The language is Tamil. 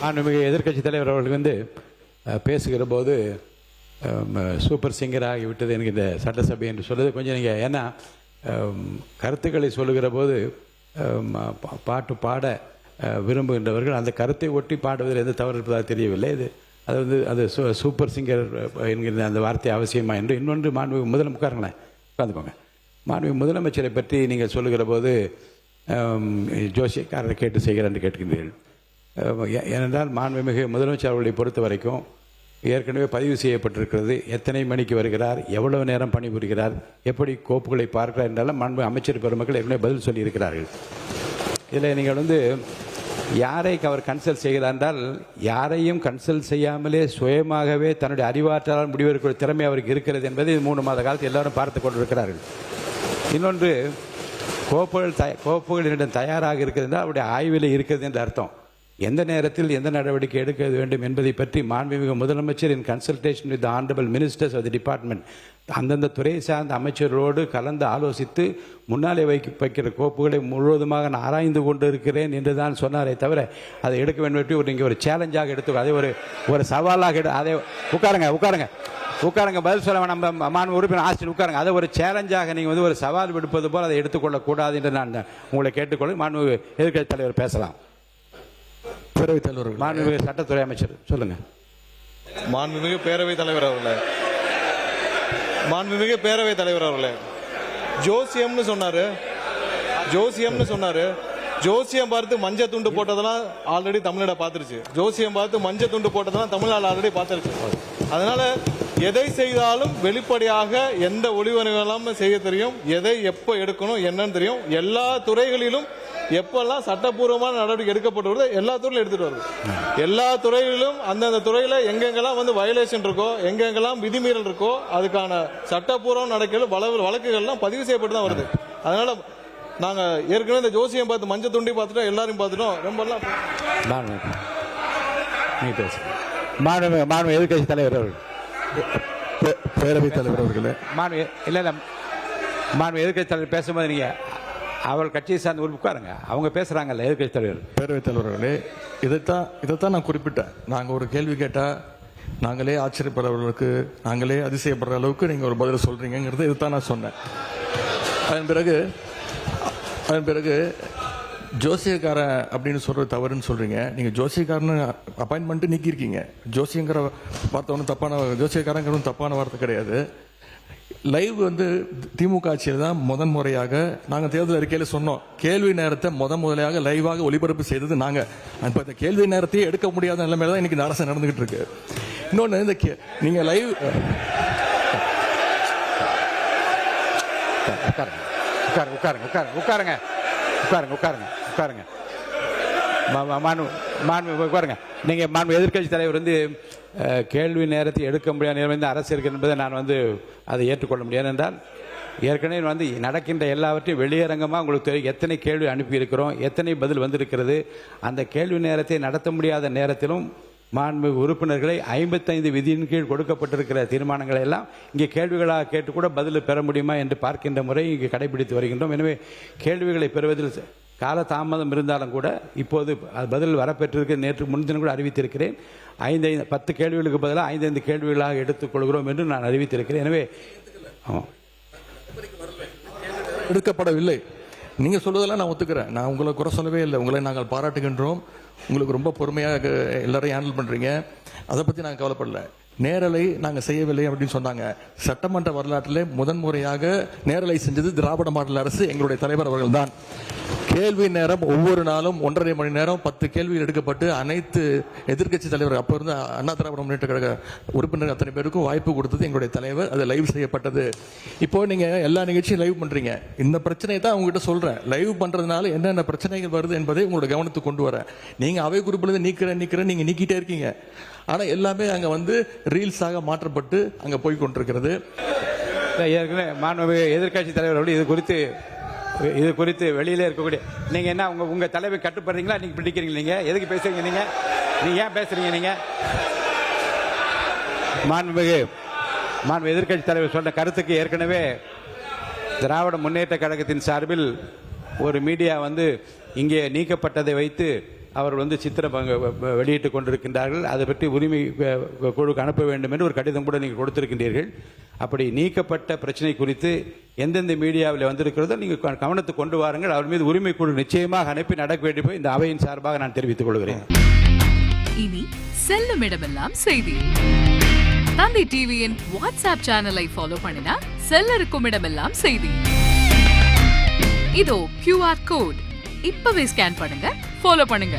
மாண்புமிகு எதிர்க்கட்சி தலைவர் அவர்கள் பேசுகிற போது சூப்பர் சிங்கர் ஆகிவிட்டது எனக்கு இந்த சட்டசபை என்று சொல்வது கொஞ்சம் நீங்கள் ஏன்னா கருத்துக்களை சொல்லுகிற போது பாட்டு பாட விரும்புகின்றவர்கள் அந்த கருத்தை ஒட்டி பாடுவதில் எந்த தவறு இருப்பதாக தெரியவில்லை. அது சூப்பர் சிங்கர் என்கிற அந்த வார்த்தை அவசியமா என்று. இன்னொன்று மாண்புமிகு உட்காருங்களேன், உட்காந்துக்கோங்க. மாண்புமிகு முதலமைச்சரை பற்றி நீங்கள் சொல்லுகிற போது ஜோசியக்காரரை கேட்டு செய்கிறேன் என்று கேட்கின்றீர்கள். ஏனென்றால் மாண்புமிகு முதலமைச்சர் அவர்களை பொறுத்த வரைக்கும் ஏற்கனவே பதிவு செய்யப்பட்டிருக்கிறது. எத்தனை மணிக்கு வருகிறார், எவ்வளவு நேரம் பணிபுரிகிறார், எப்படி கோப்புகளை பார்க்கிறார் என்றாலும் மாண்பு அமைச்சர் பெருமக்கள் ஏற்கனவே பதில் சொல்லியிருக்கிறார்கள். இதில் நீங்கள் யாரை அவர் கன்சல்ட் செய்கிறார் என்றால் யாரையும் கன்சல்ட் செய்யாமலே சுயமாகவே தன்னுடைய அறிவாற்றலால் முடிவெடுக்கிற திறமை அவருக்கு இருக்கிறது என்பதை 3 மாத காலத்தில் எல்லாரும் பார்த்து கொண்டிருக்கிறார்கள். இன்னொன்று, கோப்புகளிடம் தயாராக இருக்கிறது என்றால் அவருடைய ஆய்வில் இருக்கிறது என்று அர்த்தம். எந்த நேரத்தில் எந்த நடவடிக்கை எடுக்க வேண்டும் என்பதை பற்றி மாண்புமிகு முதலமைச்சர் இன் consultation with honourable ministers of the department அந்தந்த துறை சார்ந்த அமைச்சர்களோடு கலந்து ஆலோசித்து முன்னாலே வைக்கிற கோப்புகளை முழுவதுமாக நான் ஆராய்ந்து கொண்டு இருக்கிறேன் என்று தான் சொன்னாரே தவிர அதை எடுக்க வேண்டும் என்று நீங்கள் ஒரு சேலஞ்சாக எடுத்து அதை ஒரு சவாலாக அதை உட்காருங்க பதில் சொல்ல வேணாம். மாண்பு உறுப்பினர் ஆசிரியர் உட்காருங்க. அதை ஒரு சேலஞ்சாக நீங்கள் ஒரு சவால் விடுப்பது போல் அதை எடுத்துக்கொள்ளக்கூடாது என்று நான் உங்களை கேட்டுக்கொள்ள. மாண்பு எதிர்க்கட்சி தலைவர் பேசலாம். பேரவைத் தலைவர், மாண்புமிகு சட்டத்துறை அமைச்சர் சொல்லுங்க. மாண்புமிகு பேரவைத் தலைவர் அவர்களே, மாண்புமிகு பேரவைத் தலைவர் அவர்களே, ஜோசியம்னு சொன்னாரு. ஜோசியம் பார்த்து மஞ்சள் துண்டு போட்டதெல்லாம் ஆல்ரெடி தமிழ்நாடு பார்த்துருச்சு. ஜோசியம் பார்த்து மஞ்சள் துண்டு போட்டதெல்லாம் தமிழ்நாடு ஆல்ரெடி பார்த்துருச்சு. அதனால எதை செய்தாலும் வெளிப்படையாக எந்த ஒளிவனுகளும் செய்ய தெரியும். எதை எப்போ எடுக்கணும் என்னன்னு தெரியும். எல்லா துறைகளிலும் எப்பெல்லாம் சட்டப்பூர்வமான நடவடிக்கை எடுக்கப்பட்டு வருது எல்லா துறையிலும் எடுத்துட்டு வருது. எல்லா துறைகளிலும் அந்தந்த துறையில எங்கெங்கெல்லாம் வயலேஷன் இருக்கோ, எங்கெங்கெல்லாம் விதிமீறல் இருக்கோ அதுக்கான சட்டப்பூர்வம் நடக்கிற வழக்குகள்லாம் பதிவு செய்யப்பட்டு தான் வருது. அதனால நாங்க ஏற்கனவே இந்த ஜோசியம் பார்த்து மஞ்சள் துண்டி பார்த்துட்டோம், எல்லாரும் பார்த்துட்டோம். ரொம்ப எதிர்கட்சி தலைவர் அவர்கள், பேரவைத் தலைவர் அவர்களே, மாண்பு எதிர்கட்சி தலைவர் பேசும்போது நீங்க அவள் கட்சியை சார்ந்து உட்காருங்க. அவங்க பேசுறாங்கல்ல எதிர்கட்சி தலைவர். பேரவைத் தலைவர்களே, இதைத்தான் நான் குறிப்பிட்டேன். நாங்கள் ஒரு கேள்வி கேட்டால் நாங்களே ஆச்சரியப்படுறவர்களுக்கு நாங்களே அதிசயப்படுற அளவுக்கு நீங்கள் ஒரு பதில் சொல்றீங்கிறது இதைத்தான் நான் சொன்னேன். அதன் பிறகு ஜோசியக்காரன் அப்படின்னு சொல்றது தவறுன்னு சொல்றீங்க. நீங்க ஜோசியக்காரன் அப்பாயின்மெண்ட் நீக்கியிருக்கீங்க. ஜோசியங்கிற வார்த்தை ஒன்றும் தப்பான, ஜோசியக்காரங்கிறது தப்பான வார்த்தை கிடையாது. லைவ் திமுக ஆட்சியில் தான் முதன் முறையாக நாங்கள் தேர்தல் அறிக்கையில் சொன்னோம். கேள்வி நேரத்தை முதலாக லைவாக ஒளிபரப்பு செய்தது நாங்கள். இப்போ இந்த கேள்வி நேரத்தையே எடுக்க முடியாத நிலைமையில தான் இன்னைக்கு இந்த அரசு நடந்துகிட்டு இருக்கு. இன்னொன்று, இந்த நீங்க லைவ் உட்காருங்க. நீங்க மாண்பு எதிர்கட்சி தலைவர் கேள்வி நேரத்தை எடுக்க முடியாத நிலைமை அரசு இருக்கு என்பதை நான் அதை ஏற்றுக்கொள்ள முடியாது. என்றால் ஏற்கனவே நடக்கின்ற எல்லாவற்றையும் வெளியரங்கமாக உங்களுக்கு தெரியும். எத்தனை கேள்வி அனுப்பியிருக்கிறோம், எத்தனை பதில் வந்திருக்கிறது. அந்த கேள்வி நேரத்தை நடத்த முடியாத நேரத்திலும் மாண்பு உறுப்பினர்களை 55 விதியின் கீழ் கொடுக்கப்பட்டிருக்கிற தீர்மானங்களை எல்லாம் இங்கே கேள்விகளாக கேட்டு கூட பதில் பெற முடியுமா என்று பார்க்கின்ற முறை இங்கே கடைபிடித்து வருகின்றோம். எனவே கேள்விகளை பெறுவதில் கால தாமதம் இருந்தாலும் கூட இப்போது பதில் வரப்பெற்றிருக்க நேற்று முன்தினம் கூட அறிவித்திருக்கிறேன். 10 கேள்விகளுக்கு பதிலாக 5 கேள்விகளாக எடுத்துக்கொள்கிறோம் என்று நான் அறிவித்திருக்கிறேன். எனவே எடுக்கப்படவில்லை. நீங்க சொல்வதெல்லாம் நான் ஒத்துக்கிறேன். நான் உங்களை குறை சொல்லவே இல்லை. உங்களை நாங்கள் பாராட்டுகின்றோம். உங்களுக்கு ரொம்ப பொறுமையாக எல்லாரையும் ஹேண்டில் பண்றீங்க. அதை பத்தி நாங்கள் கவலைப்படல. நேரலை நாங்கள் செய்யவில்லை அப்படின்னு சொன்னாங்க. சட்டமன்ற வரலாற்றிலே முதன்முறையாக நேரலை செஞ்சது திராவிட மாடல் அரசு, எங்களுடைய தலைவர் அவர்கள் தான். கேள்வி நேரம் ஒவ்வொரு நாளும் 1.5 மணி நேரம் 10 கேள்விகள் எடுக்கப்பட்டு அனைத்து எதிர்கட்சி தலைவர் அப்போ இருந்த அண்ணா திராவிட முன்னேற்ற கழக உறுப்பினர்கள் அத்தனை பேருக்கும் வாய்ப்பு கொடுத்தது எங்களுடைய தலைவர். அது லைவ் செய்யப்பட்டது. இப்போ நீங்க எல்லா நிகழ்ச்சியும் லைவ் பண்றீங்க. இந்த பிரச்சனையை தான் உங்ககிட்ட சொல்றேன். லைவ் பண்றதுனால என்னென்ன பிரச்சனைகள் வருது என்பதை உங்களோட கவனத்துக்கு கொண்டு வரேன். நீங்க அவை குறிப்பில் நீக்கிறேன் நீங்க நீக்கிட்டே இருக்கீங்க. ஆனா எல்லாமே அங்க ரீல்ஸாக மாற்றப்பட்டு அங்க போய் கொண்டிருக்கிறது. மாண்புமிகு எதிர்கட்சி தலைவர் இது குறித்து வெளியில இருக்கக்கூடிய நீங்க என்ன உங்க தலைவர் கட்டுப்படுறீங்களா, நீங்க பிடிக்கிறீங்க? நீங்க எதுக்கு பேசுறீங்க? நீங்க ஏன் பேசுறீங்க? நீங்க மாண்புமிகு எதிர்கட்சி தலைவர் சொன்ன கருத்துக்கு ஏற்கனவே திராவிட முன்னேற்ற கழகத்தின் சார்பில் ஒரு மீடியா இங்கே நீக்கப்பட்டதை வைத்து அவர் வந்து சித்திரம் வெளியிட்டு கொண்டிருக்கின்றார்கள். அதை பற்றி உரிமை குழுக்கு அனுப்ப வேண்டும் என்று ஒரு கடிதம் கூட நீங்கள் கொடுத்திருக்கின்றீர்கள். அப்படி நீக்கப்பட்ட பிரச்சனை குறித்து எந்தெந்த மீடியாவில் வந்திருக்கிறதோ நீங்கள் கவனத்துக்கு கொண்டு வாருங்கள். அவர் மீது உரிமை குழு நிச்சயமாக அனுப்பி நடக்க வேண்டும் இந்த அவையின் சார்பாக நான் தெரிவித்துக் கொள்கிறேன். இனி செல்லும் இடமெல்லாம் செய்தி. தந்தி டிவியின் வாட்ஸ்அப் சேனலை ஃபாலோ பண்ணினா செல்ல இருக்கும் இடமெல்லாம் செய்தி. இதோ QR கோட் இப்பவே ஸ்கேன் பண்ணுங்க, ஃபாலோ பண்ணுங்க.